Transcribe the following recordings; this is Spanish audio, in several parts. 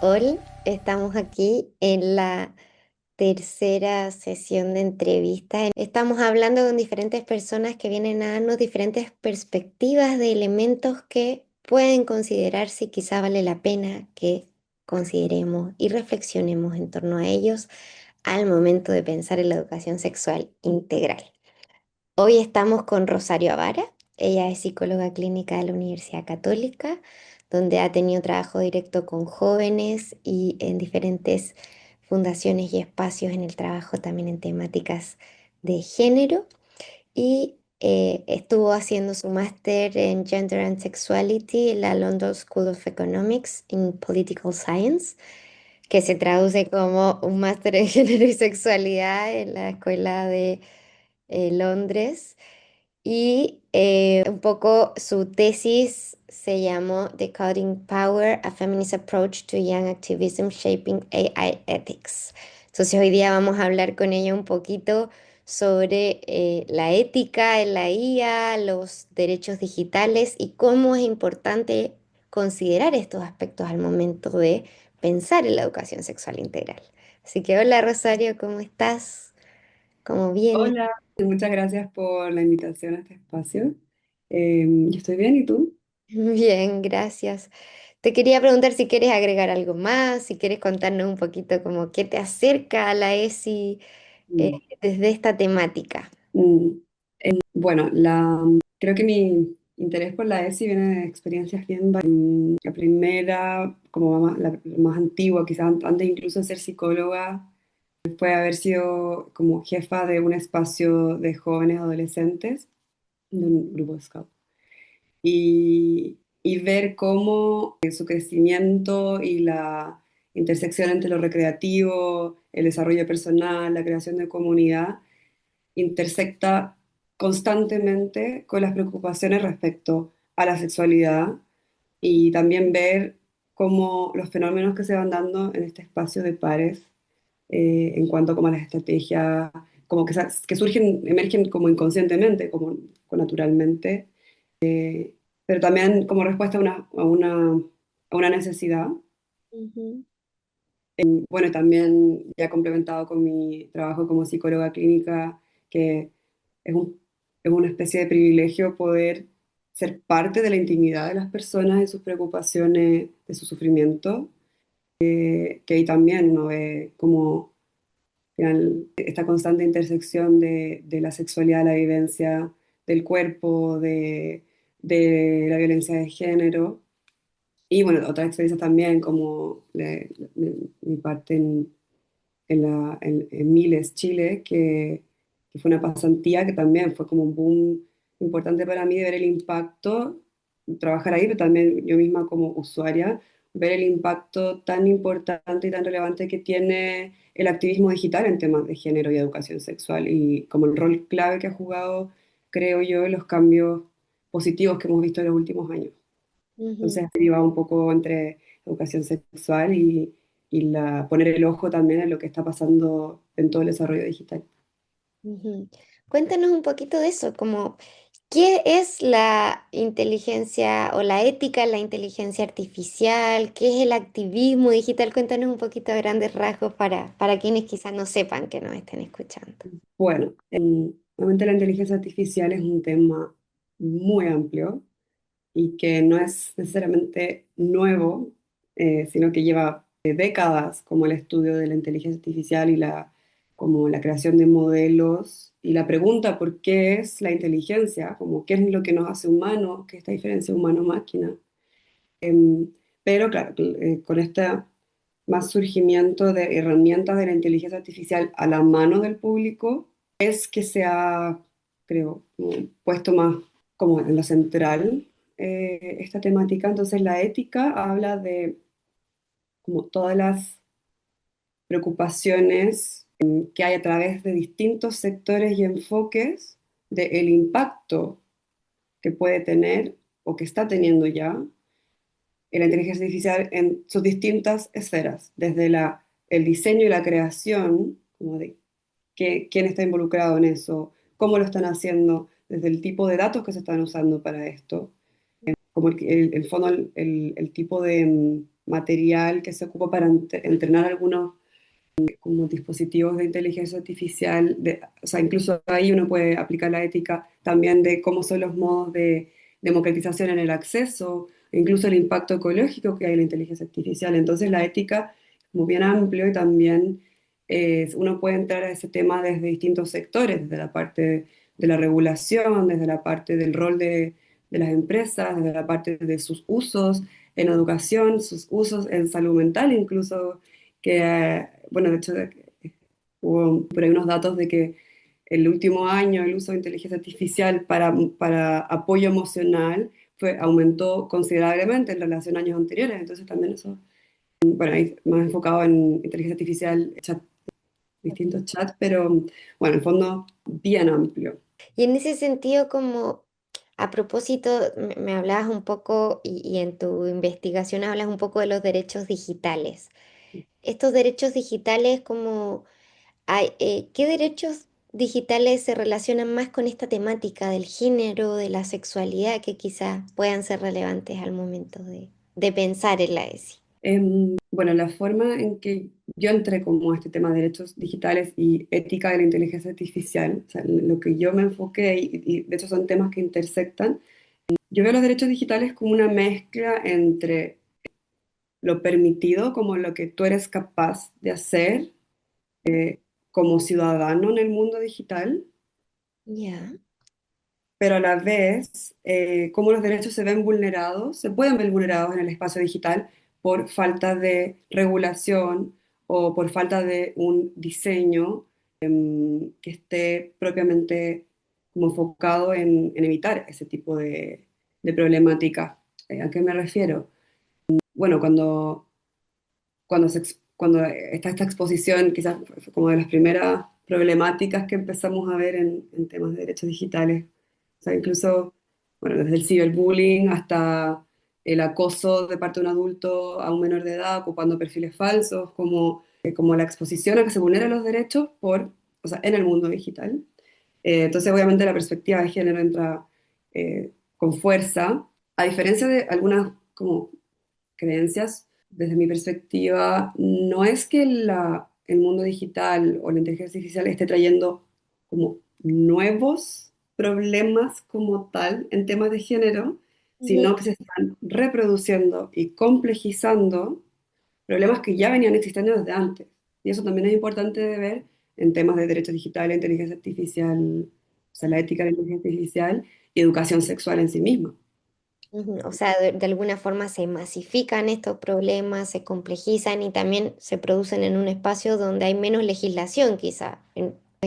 Hoy estamos aquí en la tercera sesión de entrevista. Estamos hablando con diferentes personas que vienen a darnos diferentes perspectivas de elementos que pueden considerarse y quizá vale la pena que consideremos y reflexionemos en torno a ellos al momento de pensar en la educación sexual integral. Hoy estamos con Rosario Avara. Ella es psicóloga clínica de la Universidad Católica, donde ha tenido trabajo directo con jóvenes y en diferentes fundaciones y espacios en el trabajo también en temáticas de género. Y estuvo haciendo su máster en Gender and Sexuality en la London School of Economics in Political Science, que se traduce como un máster en género y sexualidad en la Escuela de Londres. Y un poco su tesis se llamó Decoding Power, a Feminist Approach to Young Activism Shaping AI Ethics. Entonces hoy día vamos a hablar con ella un poquito sobre la ética en la IA, los derechos digitales y cómo es importante considerar estos aspectos al momento de pensar en la educación sexual integral. Así que hola Rosario, ¿cómo estás? ¿Cómo vienes? Hola, muchas gracias por la invitación a este espacio. Yo estoy bien, ¿y tú? Bien, gracias. Te quería preguntar si quieres agregar algo más, si quieres contarnos un poquito como qué te acerca a la ESI Mm, desde esta temática. mm. Bueno, creo que mi interés por la ESI viene de experiencias bien La primera, como la más antigua, quizás antes incluso de ser psicóloga, fue haber sido como jefa de un espacio de jóvenes adolescentes, de un grupo de scout. Y ver cómo su crecimiento y la intersección entre lo recreativo, el desarrollo personal, la creación de comunidad, intersecta constantemente con las preocupaciones respecto a la sexualidad y también ver cómo los fenómenos que se van dando en este espacio de pares en cuanto como a las estrategias, como que surgen, emergen como inconscientemente, como naturalmente, pero también como respuesta a una necesidad. Ujú, Bueno, y también ya complementado con mi trabajo como psicóloga clínica, que es es una especie de privilegio poder ser parte de la intimidad de las personas, de sus preocupaciones, de su sufrimiento, que ahí también uno ve como al final, esta constante intersección de la sexualidad, la vivencia del cuerpo, de la violencia de género. Y bueno, otras experiencias también, como mi parte en Miles, Chile, que fue una pasantía que también fue como un boom importante para mí de ver el impacto, trabajar ahí, pero también yo misma como usuaria, ver el impacto tan importante y tan relevante que tiene el activismo digital en temas de género y educación sexual y como el rol clave que ha jugado, creo yo, en los cambios positivos que hemos visto en los últimos años. ujú, Entonces, iba un poco entre educación sexual y poner el ojo también en lo que está pasando en todo el desarrollo digital. ujú. Cuéntanos un poquito de eso, como qué es la inteligencia o la ética en la inteligencia artificial, qué es el activismo digital. Cuéntanos un poquito a grandes rasgos para quienes quizás no sepan que nos estén escuchando. Bueno, obviamente la inteligencia artificial es un tema muy amplio y que no es necesariamente nuevo, sino que lleva décadas como el estudio de la inteligencia artificial y como la creación de modelos y la pregunta por qué es la inteligencia, como qué es lo que nos hace humanos, qué es esta diferencia humano-máquina. Em, pero claro, con este más surgimiento de herramientas de la inteligencia artificial a la mano del público, es que se ha, creo, como puesto más como en lo central esta temática. Entonces la ética habla de como todas las preocupaciones que hay a través de distintos sectores y enfoques del impacto que puede tener o que está teniendo ya la inteligencia artificial en sus distintas esferas, desde el diseño y la creación, como de quién está involucrado en eso, cómo lo están haciendo, desde el tipo de datos que se están usando para esto, como el fondo, el tipo de material que se ocupa para entrenar algunos como dispositivos de inteligencia artificial, o sea, incluso ahí uno puede aplicar la ética también de cómo son los modos de democratización en el acceso, e incluso el impacto ecológico que hay en la inteligencia artificial. Entonces la ética es muy bien amplio y también uno puede entrar a ese tema desde distintos sectores, desde la parte de la regulación, desde la parte del rol de las empresas, desde la parte de sus usos en educación, sus usos en salud mental, incluso que, bueno, de hecho, hubo por ahí unos datos de que el último año el uso de inteligencia artificial para apoyo emocional aumentó considerablemente en relación a años anteriores. Entonces también eso, bueno, ahí más enfocado en inteligencia artificial, distintos chats, pero bueno, en el fondo bien amplio. Y en ese sentido, como a propósito, me hablabas un poco y en tu investigación hablas un poco de los derechos digitales. Estos derechos digitales, como ¿qué derechos digitales se relacionan más con esta temática del género, de la sexualidad, que quizás puedan ser relevantes al momento de pensar en la ESI? Bueno, la forma en que yo entré como a este tema de derechos digitales y ética de la inteligencia artificial, o sea, lo que yo me enfoqué, y de hecho son temas que intersectan, yo veo los derechos digitales como una mezcla entre lo permitido, como lo que tú eres capaz de hacer como ciudadano en el mundo digital, Ya. pero a la vez, cómo los derechos se ven vulnerados, se pueden ver vulnerados en el espacio digital por falta de regulación o por falta de un diseño que esté propiamente como enfocado en evitar ese tipo de problemática. ¿A qué me refiero? Bueno, cuando está esta exposición, quizás fue como de las primeras problemáticas que empezamos a ver en temas de derechos digitales. O sea, incluso, bueno, desde el ciberbullying hasta el acoso de parte de un adulto a un menor de edad, ocupando perfiles falsos, como la exposición a que se vulneran los derechos o sea, en el mundo digital. Entonces, obviamente, la perspectiva de género entra con fuerza, a diferencia de algunas como creencias, desde mi perspectiva, no es que el mundo digital o la inteligencia artificial esté trayendo como nuevos problemas como tal en temas de género, Ujú, sino que se están reproduciendo y complejizando problemas que ya venían existiendo desde antes. Y eso también es importante de ver en temas de derechos digitales, inteligencia artificial, o sea, la ética de la inteligencia artificial y educación sexual en sí misma. ujú. O sea, de alguna forma se masifican estos problemas, se complejizan y también se producen en un espacio donde hay menos legislación, quizá.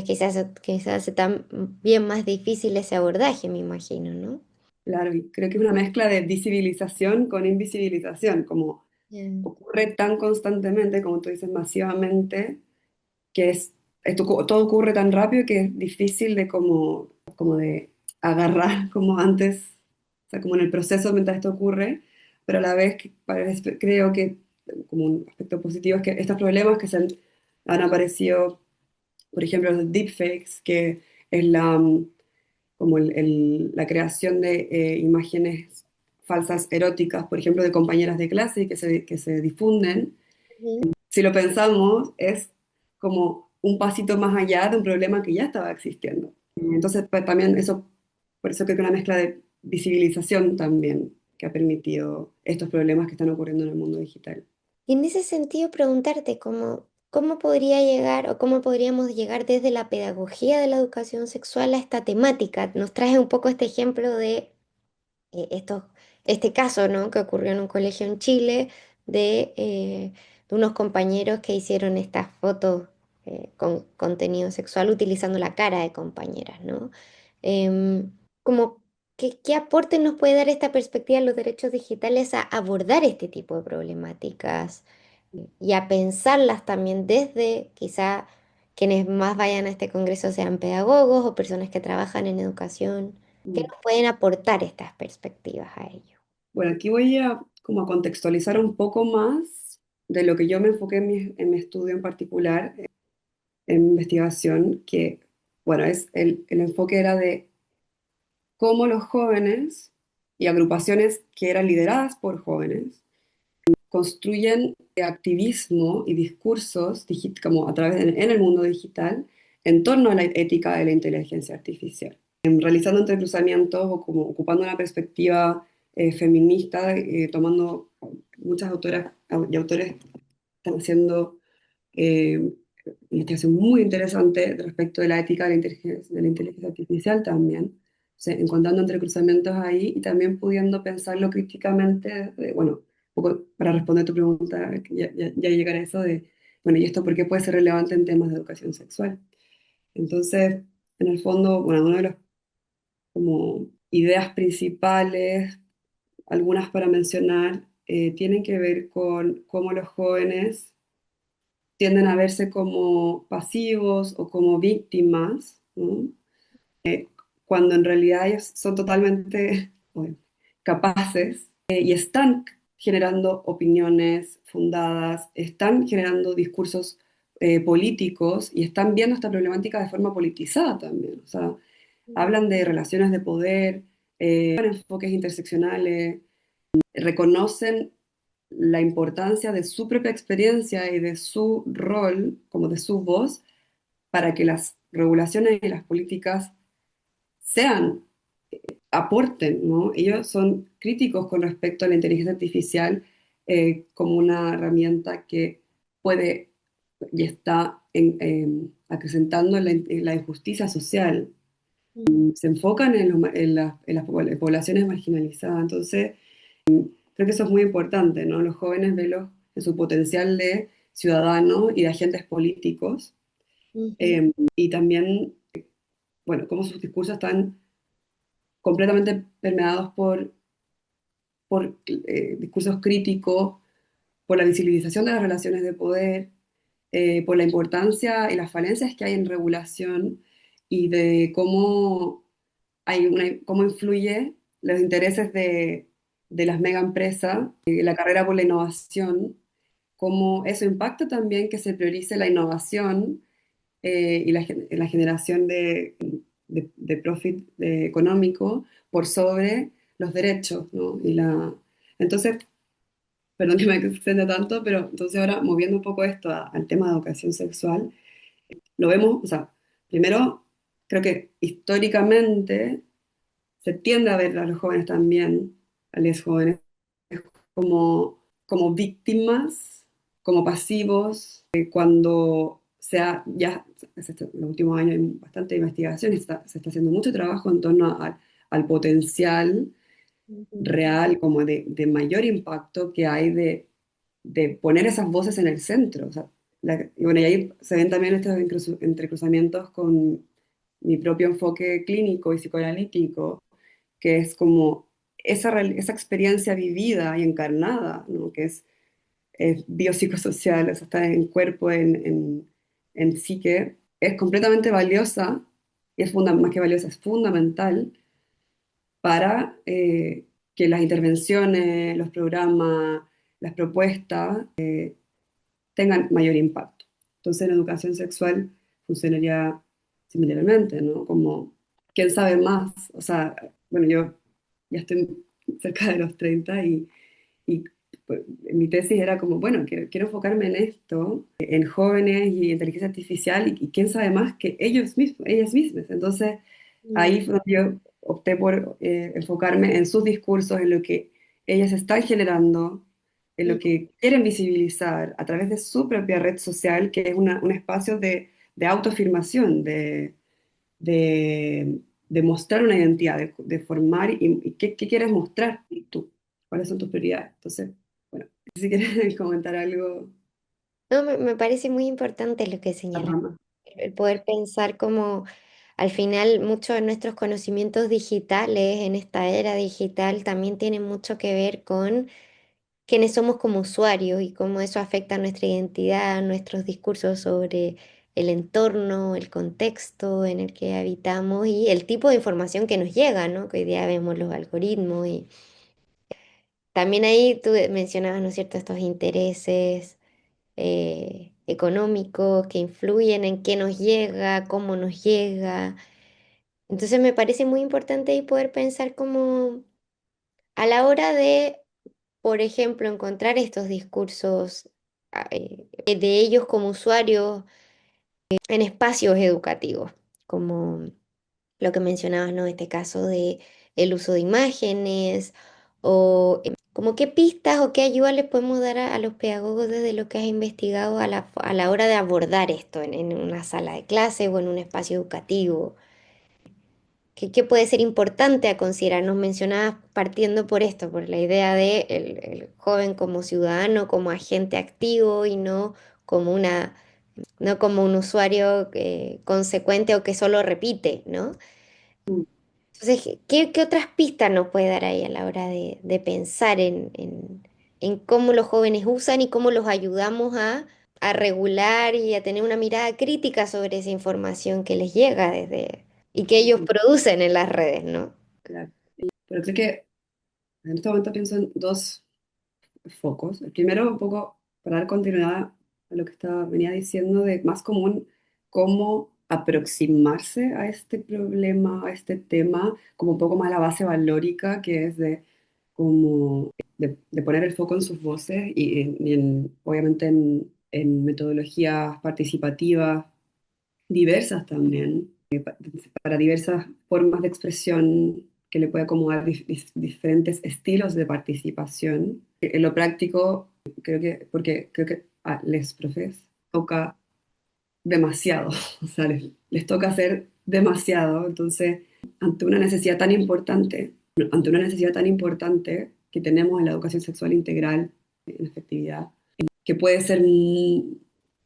Quizás hace también más difícil ese abordaje, me imagino, ¿no? Claro, y creo que es una mezcla de visibilización con invisibilización, como Mm. ocurre tan constantemente, como tú dices, masivamente, que todo ocurre tan rápido que es difícil de como de agarrar como antes, o sea, como en el proceso mientras esto ocurre, pero a la vez creo que como un aspecto positivo es que estos problemas que han aparecido, por ejemplo, los deepfakes, que es como la creación de imágenes falsas eróticas, por ejemplo, de compañeras de clase que se difunden, Ujú. si lo pensamos, es como un pasito más allá de un problema que ya estaba existiendo. Entonces, pues, también eso, por eso creo que una mezcla de visibilización también que ha permitido estos problemas que están ocurriendo en el mundo digital. Y en ese sentido, preguntarte cómo podría llegar o cómo podríamos llegar desde la pedagogía de la educación sexual a esta temática. Nos trae un poco este ejemplo de este caso, ¿no? Que ocurrió en un colegio en Chile de unos compañeros que hicieron estas fotos con contenido sexual utilizando la cara de compañeras, ¿no? Como, ¿qué aporte nos puede dar esta perspectiva de los derechos digitales a abordar este tipo de problemáticas y a pensarlas también desde quizá quienes más vayan a este congreso sean pedagogos o personas que trabajan en educación? ¿Qué Mm. nos pueden aportar estas perspectivas a ello? Bueno, aquí voy a como a contextualizar un poco más de lo que yo me enfoqué en mi estudio en particular, en investigación, que, bueno, el enfoque era de cómo los jóvenes y agrupaciones que eran lideradas por jóvenes construyen activismo y discursos como a través en el mundo digital en torno a la ética de la inteligencia artificial, realizando entrecruzamientos o como ocupando una perspectiva feminista, tomando muchas autoras y autores están haciendo eh, investigación muy interesante respecto de la ética de la inteligencia artificial también, o sea, encontrando entrecruzamientos ahí y también pudiendo pensarlo críticamente, bueno, un poco para responder tu pregunta, que ya llegar a eso de, bueno, ¿y esto por qué puede ser relevante en temas de educación sexual? Entonces, en el fondo, bueno, una de las como ideas principales, algunas para mencionar, tienen que ver con cómo los jóvenes tienden a verse como pasivos o como víctimas, ¿no? Cuando en realidad ellos son totalmente bueno, capaces y están generando opiniones fundadas, están generando discursos políticos y están viendo esta problemática de forma politizada también. O sea, hablan de relaciones de poder, enfoques interseccionales, reconocen la importancia de su propia experiencia y de su rol, como de su voz, para que las regulaciones y las políticas sean, aporten, ¿no? Ellos son críticos con respecto a la inteligencia artificial como una herramienta que puede y está acrecentando en la injusticia social. Se enfocan en las poblaciones marginalizadas. Entonces, creo que eso es muy importante, ¿no? Los jóvenes verlos en su potencial de ciudadanos y de agentes políticos, Ujú, y también, bueno, cómo sus discursos están completamente permeados por discursos críticos, por la visibilización de las relaciones de poder, por la importancia y las falencias que hay en regulación y de cómo, cómo influye los intereses de las mega empresas, la carrera por la innovación, cómo eso impacta también que se priorice la innovación y la generación de profit económico por sobre los derechos, ¿no? Entonces, perdón que me extienda tanto, pero entonces ahora moviendo un poco esto al tema de educación sexual, lo vemos, o sea, primero, creo que históricamente se tiende a ver a los jóvenes también, a los jóvenes, como víctimas, como pasivos, cuando en los últimos años hay bastante investigación, se está haciendo mucho trabajo en torno al potencial ujú, real, como de mayor impacto que hay de poner esas voces en el centro. O sea, y bueno, y ahí se ven también estos entrecruzamientos con mi propio enfoque clínico y psicoanalítico, que es como esa experiencia vivida y encarnada, ¿no? Que es biopsicosocial, o sea, está en cuerpo, en psique, es completamente valiosa y más que valiosa, es fundamental para que las intervenciones, los programas, las propuestas tengan mayor impacto. Entonces, en educación sexual funcionaría similarmente, ¿no? Como, ¿quién sabe más? O sea, bueno, yo ya estoy cerca de los 30 y pues, mi tesis era como, bueno, quiero enfocarme en esto, en jóvenes y inteligencia artificial, y quién sabe más que ellos mismos, ellas mismas. Entonces, ahí mm, fue donde yo opté por enfocarme en sus discursos, en lo que ellas están generando, en lo mm, que quieren visibilizar a través de su propia red social, que es un espacio de autoafirmación, de mostrar una identidad, de formar y qué quieres mostrar tú, cuáles son tus prioridades. Entonces, bueno, si quieres comentar algo, no, me parece muy importante lo que señalas, Rama. el poder pensar como al final muchos de nuestros conocimientos digitales en esta era digital también tienen mucho que ver con quiénes somos como usuarios y cómo eso afecta nuestra identidad, nuestros discursos sobre el entorno, el contexto en el que habitamos y el tipo de información que nos llega, ¿no? Que hoy día vemos los algoritmos y también ahí tú mencionabas, ¿no es cierto?, estos intereses económicos que influyen en qué nos llega, cómo nos llega. Entonces me parece muy importante ahí poder pensar como a la hora de por ejemplo, encontrar estos discursos de ellos como usuarios en espacios educativos, como lo que mencionabas, ¿no? Este caso de el uso de imágenes o como qué pistas o qué ayuda les podemos dar a los pedagogos desde lo que has investigado a la hora de abordar esto en una sala de clase o en un espacio educativo. ¿Qué puede ser importante a considerar? Nos mencionabas partiendo por esto, por la idea de el joven como ciudadano, como agente activo y no como no como un usuario consecuente o que solo repite, ¿no? Mm, Entonces, qué otras pistas nos puede dar ahí a la hora de pensar en cómo los jóvenes usan y cómo los ayudamos a regular y a tener una mirada crítica sobre esa información que les llega y que ellos ujú, producen en las redes, ¿no? claro. Pero creo que en este momento pienso en dos focos. El primero, un poco para dar continuidad a lo que venía diciendo, de más común cómo aproximarse a este problema, a este tema, como un poco más la base valórica, que es de como de poner el foco en sus voces obviamente en metodologías participativas diversas también, para diversas formas de expresión que le puede acomodar diferentes estilos de participación. En lo práctico, porque creo que a les profes toca demasiado, o sea, les toca hacer demasiado, entonces, ante una necesidad tan importante, ante una necesidad tan importante que tenemos en la educación sexual integral, en efectividad, que puede ser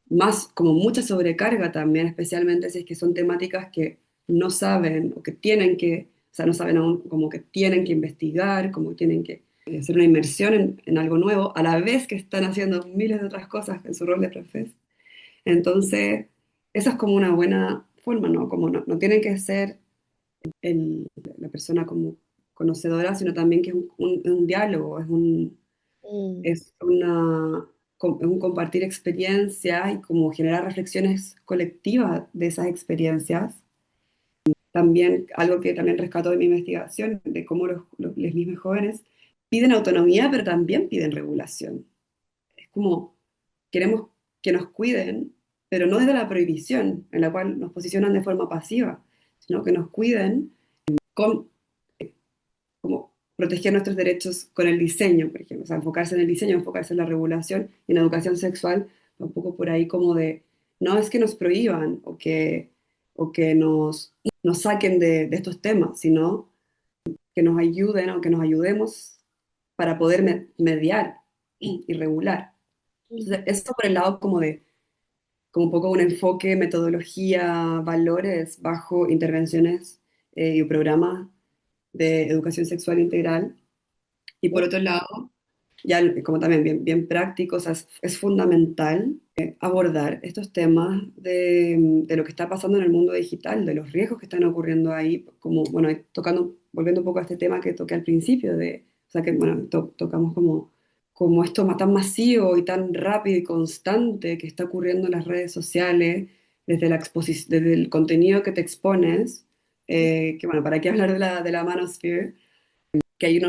más como mucha sobrecarga también, especialmente si es que son temáticas que no saben o que tienen que, o sea, no saben aún, como que tienen que investigar, como tienen que hacer una inmersión en algo nuevo, a la vez que están haciendo miles de otras cosas en su rol de profes. Entonces, esa es como una buena forma, ¿no? Como no tiene que ser el- la persona como conocedora, sino también que es un diálogo, Mm, es un compartir experiencias y como generar reflexiones colectivas de esas experiencias. También algo que también rescato de mi investigación, de cómo los mismos jóvenes piden autonomía, pero también piden regulación. Es como queremos que nos cuiden, pero no desde la prohibición, en la cual nos posicionan de forma pasiva, sino que nos cuiden con como proteger nuestros derechos con el diseño, por ejemplo, o sea, enfocarse en el diseño, enfocarse en la regulación y en la educación sexual, un poco por ahí como de, no es que nos prohíban o que nos saquen de estos temas, sino que nos ayuden o que nos ayudemos para poder mediar y regular. mm, Entonces, esto por el lado como un poco un enfoque, metodología, valores bajo intervenciones y programas de educación sexual integral. Y por otro lado, ya como también bien práctico, o sea, es fundamental abordar estos temas de lo que está pasando en el mundo digital, de los riesgos que están ocurriendo ahí, como, bueno, volviendo un poco a este tema que toqué al principio, o sea, que, bueno, tocamos como esto tan masivo y tan rápido y constante que está ocurriendo en las redes sociales, desde desde el contenido que te expones, que, bueno, ¿para qué hablar de la manosphere? Que hay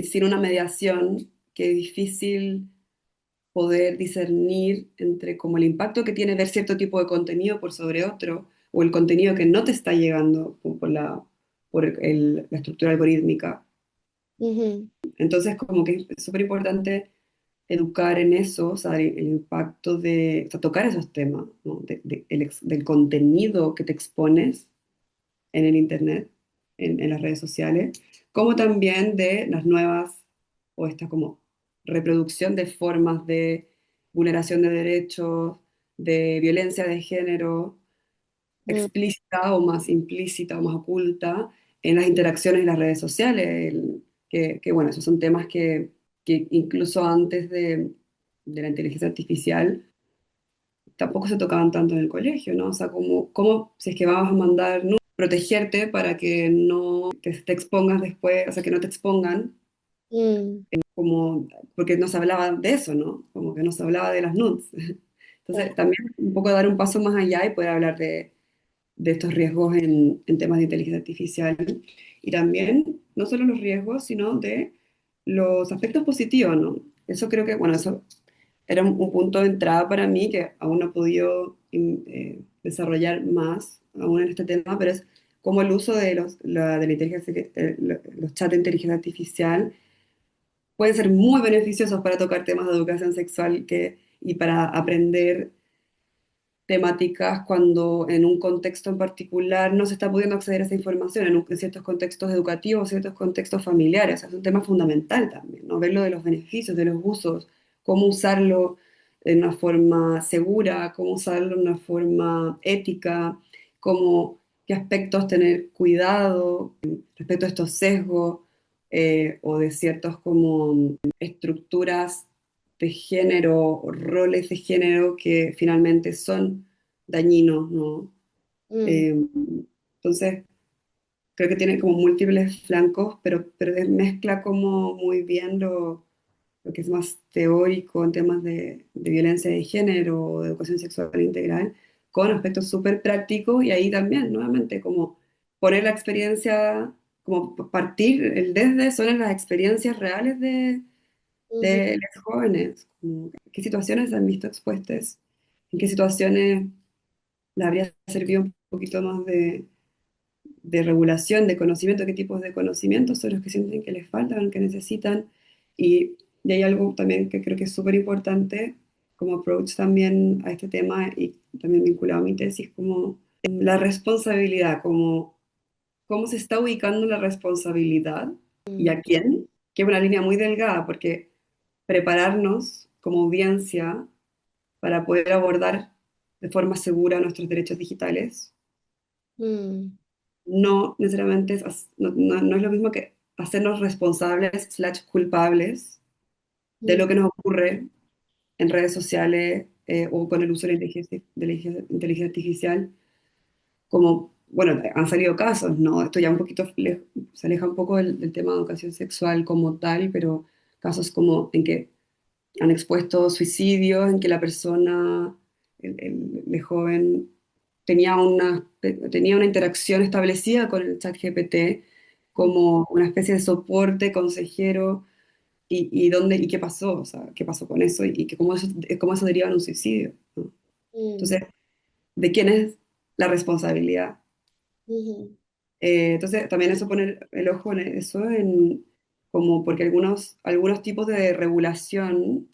sin una mediación, que es difícil poder discernir entre como el impacto que tiene ver cierto tipo de contenido por sobre otro, o el contenido que no te está llegando la estructura algorítmica. ujú, Entonces, como que es súper importante educar en eso, o sea, el impacto o sea, tocar esos temas, ¿no? Del contenido que te expones en el Internet, en las redes sociales, como también de las nuevas o esta como reproducción de formas de vulneración de derechos, de violencia de género, mm, explícita o más implícita o más oculta en las interacciones en las redes sociales, bueno, esos son temas que incluso antes de la inteligencia artificial tampoco se tocaban tanto en el colegio, ¿no? O sea, como si es que vas a mandar, ¿no? Protegerte para que no te expongas después, o sea, que no te expongan, mm, como, porque no se hablaba de eso, ¿no? Como que no se hablaba de las nudes. Entonces, claro, también un poco dar un paso más allá y poder hablar de estos riesgos en temas de inteligencia artificial. Y también, no solo los riesgos, sino de los aspectos positivos, ¿no? Eso creo que, bueno, eso era un punto de entrada para mí que aún no he podido desarrollar más aún en este tema, pero es cómo el uso de de la inteligencia, los chats de inteligencia artificial pueden ser muy beneficiosos para tocar temas de educación sexual y para aprender temáticas cuando en un contexto en particular no se está pudiendo acceder a esa información, en ciertos contextos educativos, ciertos contextos familiares. O sea, es un tema fundamental también, ¿no? Verlo de los beneficios, de los usos, cómo usarlo de una forma segura, cómo usarlo de una forma ética, qué aspectos tener cuidado respecto a estos sesgos o de ciertos como estructuras de género, o roles de género que finalmente son dañinos, ¿no? Mm, Eh, entonces, creo que tiene como múltiples flancos, pero mezcla como muy bien lo que es más teórico en temas de violencia de género o de educación sexual integral, con aspectos súper prácticos y ahí también, nuevamente, como poner la experiencia, como partir el desde son en las experiencias reales ujú, de los jóvenes, como qué situaciones han visto expuestas, en qué situaciones les habría servido un poquito más de regulación, de conocimiento, qué tipos de conocimientos son los que sienten que les faltan, que necesitan. Y hay algo también que creo que es súper importante como approach también a este tema y también vinculado a mi tesis, como la responsabilidad, como cómo se está ubicando la responsabilidad y mm, a quién, que es una línea muy delgada, porque prepararnos como audiencia para poder abordar de forma segura nuestros derechos digitales mm, no necesariamente no es lo mismo que hacernos responsables slash culpables de mm, lo que nos ocurre en redes sociales o con el uso de inteligencia artificial, como, bueno, han salido casos, ¿no? Esto ya un poquito se aleja un poco del tema de educación sexual como tal, pero casos como en que han expuesto suicidios, en que la persona, el joven, tenía una interacción establecida con el chat GPT mm, como una especie de soporte, consejero, y qué pasó, o sea, qué pasó con eso, y que cómo eso deriva en un suicidio, ¿no? mm, Entonces, ¿de quién es la responsabilidad? ujú, Entonces, también eso poner el ojo en eso, como porque algunos tipos de regulación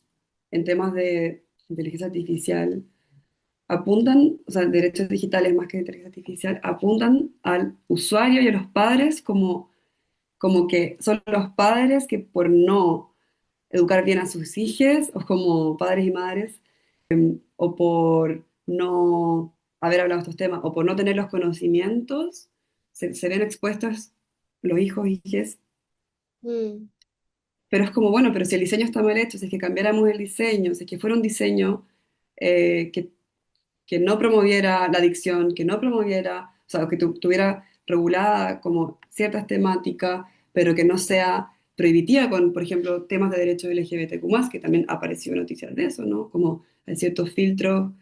en temas de inteligencia artificial apuntan, o sea, derechos digitales más que inteligencia artificial, apuntan al usuario y a los padres como que son los padres que por no educar bien a sus hijos, o como padres y madres, o por no haber hablado de estos temas, o por no tener los conocimientos, se ven expuestos los hijos y hijas. mm, Pero es como, bueno, pero si el diseño está mal hecho, si es que cambiáramos el diseño, si es que fuera un diseño que no promoviera la adicción, que no promoviera, o sea, que tuviera regulada como ciertas temáticas, pero que no sea prohibitiva con, por ejemplo, temas de derechos LGBTQ+, que también apareció noticias de eso, ¿no? Como hay ciertos filtros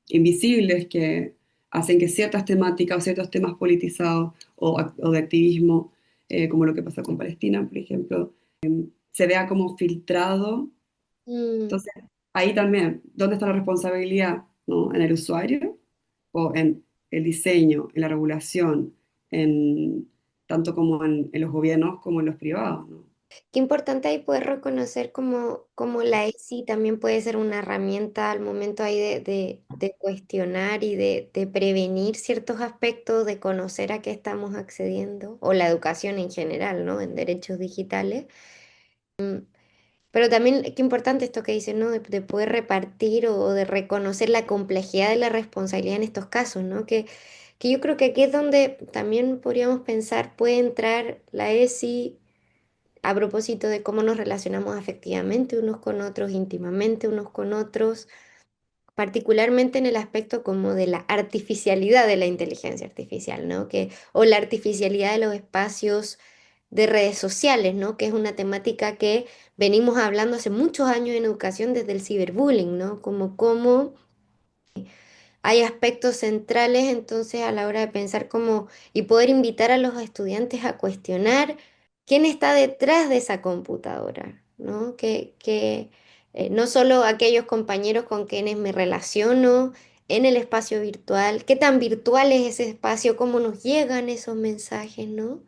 invisibles que hacen que ciertas temáticas o ciertos temas politizados o de activismo, como lo que pasa con Palestina, por ejemplo, se vea como filtrado. mm. Entonces, ahí también, ¿dónde está la responsabilidad? ¿No? ¿En el usuario o en el diseño, en la regulación, en, tanto como en los gobiernos como en los privados, ¿no? Qué importante ahí poder reconocer como la ESI también puede ser una herramienta al momento ahí de cuestionar y de prevenir ciertos aspectos, de conocer a qué estamos accediendo, o la educación en general, ¿no? En derechos digitales. Pero también qué importante esto que dice, ¿no? De poder repartir o de reconocer la complejidad de la responsabilidad en estos casos, ¿no? Que yo creo que aquí es donde también podríamos pensar, puede entrar la ESI a propósito de cómo nos relacionamos afectivamente unos con otros, íntimamente unos con otros, particularmente en el aspecto como de la artificialidad de la inteligencia artificial, ¿no? O la artificialidad de los espacios de redes sociales, ¿no? Que es una temática que venimos hablando hace muchos años en educación desde el ciberbullying, ¿no? Como cómo hay aspectos centrales entonces a la hora de pensar cómo y poder invitar a los estudiantes a cuestionar quién está detrás de esa computadora, ¿no? No solo aquellos compañeros con quienes me relaciono en el espacio virtual, qué tan virtual es ese espacio, cómo nos llegan esos mensajes, ¿no?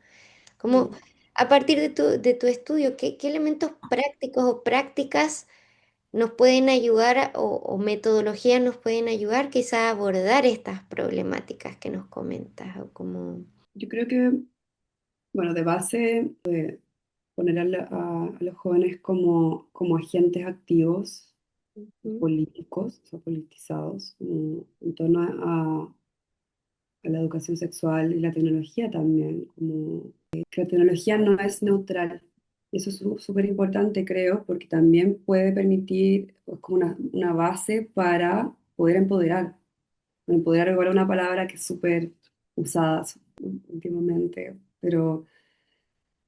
Como Mm. a partir de tu estudio, qué elementos prácticos o prácticas nos pueden ayudar o metodologías nos pueden ayudar quizá a abordar estas problemáticas que nos comentas o como... Yo creo que, bueno, de base, poner a los jóvenes como agentes activos Ujú, políticos, o sea, politizados, como en torno a la educación sexual y la tecnología también, como que la tecnología no es neutral. Y eso es súper importante, creo, porque también puede permitir, es como una base para poder empoderar. Empoderar igual es una palabra que es súper usada últimamente, pero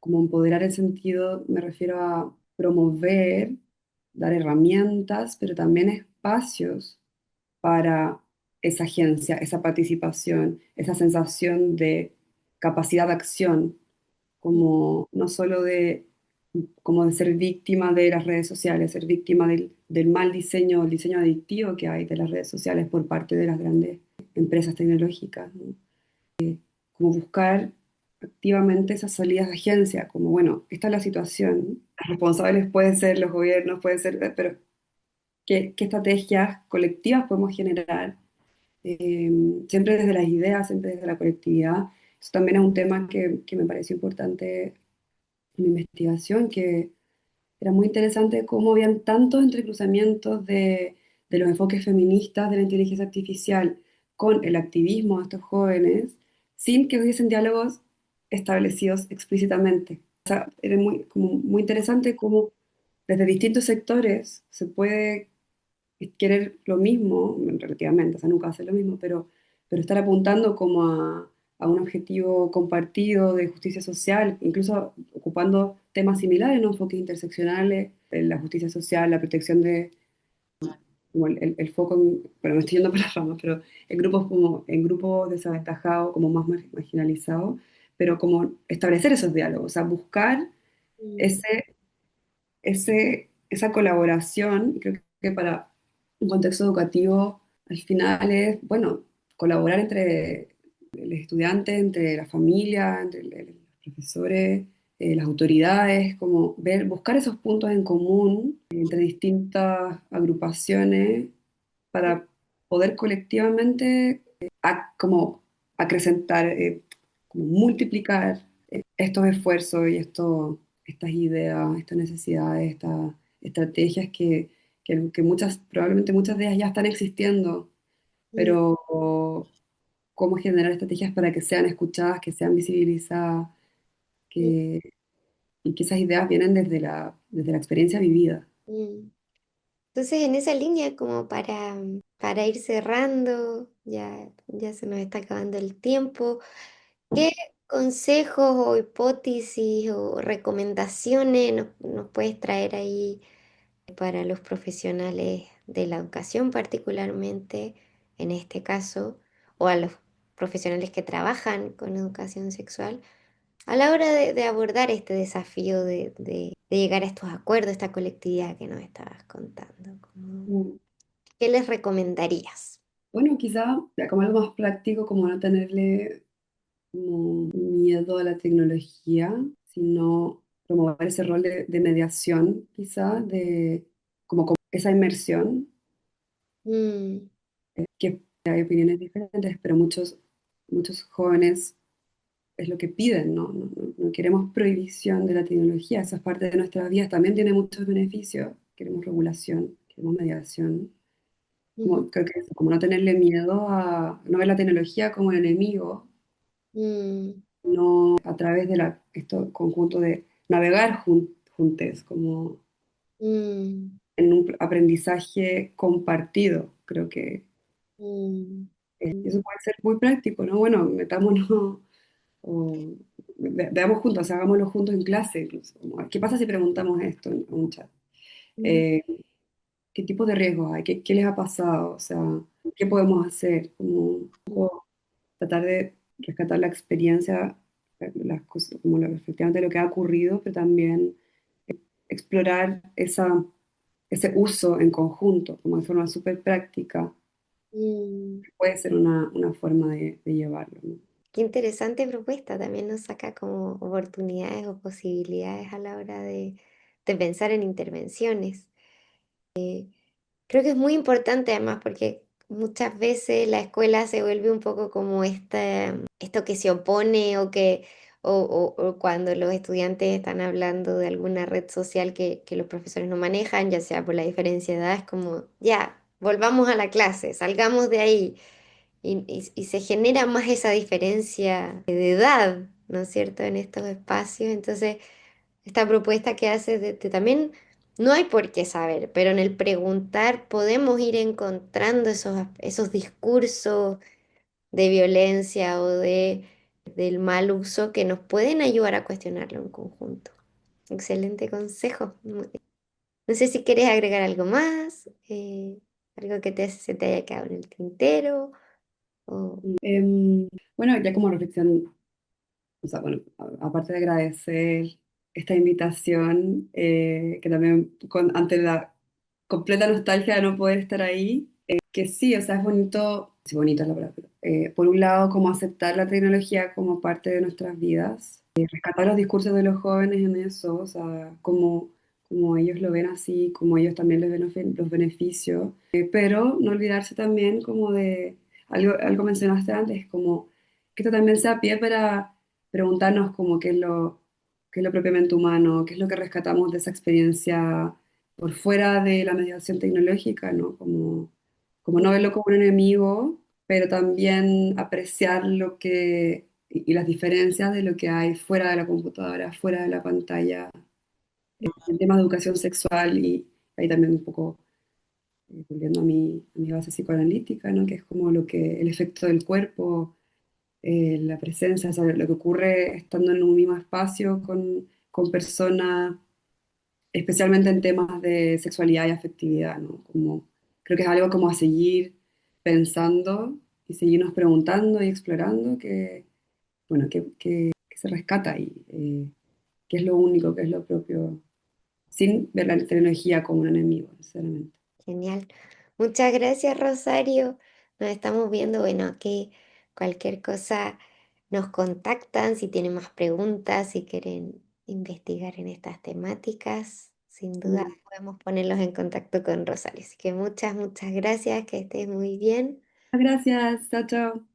como empoderar en sentido, me refiero a promover, dar herramientas, pero también espacios para esa agencia, esa participación, esa sensación de capacidad de acción, como no solo como de ser víctima de las redes sociales, ser víctima del mal diseño, el diseño adictivo que hay de las redes sociales por parte de las grandes empresas tecnológicas, ¿no? Como buscar activamente esas salidas de agencia, como bueno, esta es la situación, los responsables pueden ser los gobiernos, pueden ser, pero ¿qué estrategias colectivas podemos generar? eh, Siempre desde las ideas, siempre desde la colectividad. Eso también es un tema que me pareció importante en mi investigación, que era muy interesante cómo habían tantos entrecruzamientos de los enfoques feministas de la inteligencia artificial con el activismo de estos jóvenes, sin que hubiesen diálogos establecidos explícitamente. O sea, era como muy interesante cómo desde distintos sectores se puede querer lo mismo, relativamente, o sea, nunca hacer lo mismo, pero estar apuntando como a un objetivo compartido de justicia social, incluso ocupando temas similares, ¿no? Enfoques interseccionales, la justicia social, la protección de, como el foco, bueno, me estoy yendo por las ramas, pero en grupos desaventajados, como más marginalizados, pero como establecer esos diálogos, o sea, buscar mm, ese esa colaboración, y creo que para un contexto educativo, al final es, bueno, colaborar entre los estudiantes, entre la familia, entre los profesores, las autoridades, como ver, buscar esos puntos en común entre distintas agrupaciones para poder colectivamente como acrecentar, como multiplicar estos esfuerzos y estas ideas, estas necesidades, estas estrategias que muchas, probablemente muchas de ellas ya están existiendo, mm, pero cómo generar estrategias para que sean escuchadas, que sean visibilizadas, mm, que, y que esas ideas vienen desde la experiencia vivida. mm. Entonces, en esa línea, como para ir cerrando, ya se nos está acabando el tiempo, ¿qué consejos o hipótesis o recomendaciones nos puedes traer ahí para los profesionales de la educación particularmente, en este caso, o a los profesionales que trabajan con educación sexual, a la hora de abordar este desafío de llegar a estos acuerdos, esta colectividad que nos estabas contando? Mm. ¿Qué les recomendarías? Bueno, quizá ya como algo más práctico, como no tenerle como miedo a la tecnología, sino promover ese rol de mediación, quizá, como esa inmersión, Mm, que hay opiniones diferentes, pero muchos jóvenes es lo que piden, ¿no? No queremos prohibición de la tecnología, esa es parte de nuestras vidas, también tiene muchos beneficios, queremos regulación, queremos mediación, mm, como, creo que eso, como no tenerle miedo a no ver la tecnología como enemigo, mm, no a través de esto conjunto de navegar juntos, como mm, en un aprendizaje compartido, creo que mm, eso puede ser muy práctico, ¿no? Bueno, metámonos o veamos juntos, o sea, hagámoslo juntos en clase, incluso. Como, ¿qué pasa si preguntamos esto en un chat? mm, Eh, ¿Qué tipo de riesgos hay? ¿Qué les ha pasado? O sea, ¿qué podemos hacer? Como un poco tratar de rescatar la experiencia las cosas, como efectivamente lo que ha ocurrido, pero también explorar ese uso en conjunto, como de forma súper práctica, Mm, puede ser una forma de llevarlo, ¿no? qué interesante propuesta, también nos saca como oportunidades o posibilidades a la hora de pensar en intervenciones. Creo que es muy importante además porque muchas veces la escuela se vuelve un poco como esto que se opone o cuando los estudiantes están hablando de alguna red social que los profesores no manejan, ya sea por la diferencia de edad, es como, ya, volvamos a la clase, salgamos de ahí. Y se genera más esa diferencia de edad, ¿no es cierto?, en estos espacios. Entonces, esta propuesta que haces de también no hay por qué saber, pero en el preguntar podemos ir encontrando esos discursos de violencia del mal uso que nos pueden ayudar a cuestionarlo en conjunto. Excelente consejo. No sé si quieres agregar algo más, algo que se te haya quedado en el tintero. O... Em, bueno, ya como reflexión, o sea, bueno, aparte de agradecer esta invitación, que también ante la completa nostalgia de no poder estar ahí, que sí, o sea, es bonito, sí, bonito es la palabra, pero, por un lado, como aceptar la tecnología como parte de nuestras vidas, rescatar los discursos de los jóvenes en eso, o sea, como ellos lo ven así, como ellos también les ven los beneficios, pero no olvidarse también como de, algo mencionaste antes, como que esto también sea pie para preguntarnos como qué es lo propiamente humano, qué es lo que rescatamos de esa experiencia por fuera de la mediación tecnológica, ¿no? Como no verlo como un enemigo, pero también apreciar y las diferencias de lo que hay fuera de la computadora, fuera de la pantalla, en temas de educación sexual y ahí también un poco volviendo a mi base psicoanalítica, ¿no? Que es como el efecto del cuerpo, la presencia, o sea, lo que ocurre estando en un mismo espacio con personas, especialmente en temas de sexualidad y afectividad, ¿no? Como, creo que es algo como a seguir pensando y seguirnos preguntando y explorando bueno, que se rescata y qué es lo único, qué es lo propio, sin ver la tecnología como un enemigo, necesariamente. Genial. Muchas gracias, Rosario. Nos estamos viendo. Bueno, aquí cualquier cosa nos contactan si tienen más preguntas, si quieren investigar en estas temáticas. Sin duda Mm. podemos ponerlos en contacto con Rosario. Así que muchas gracias. Que estés muy bien. Gracias, chao, chao.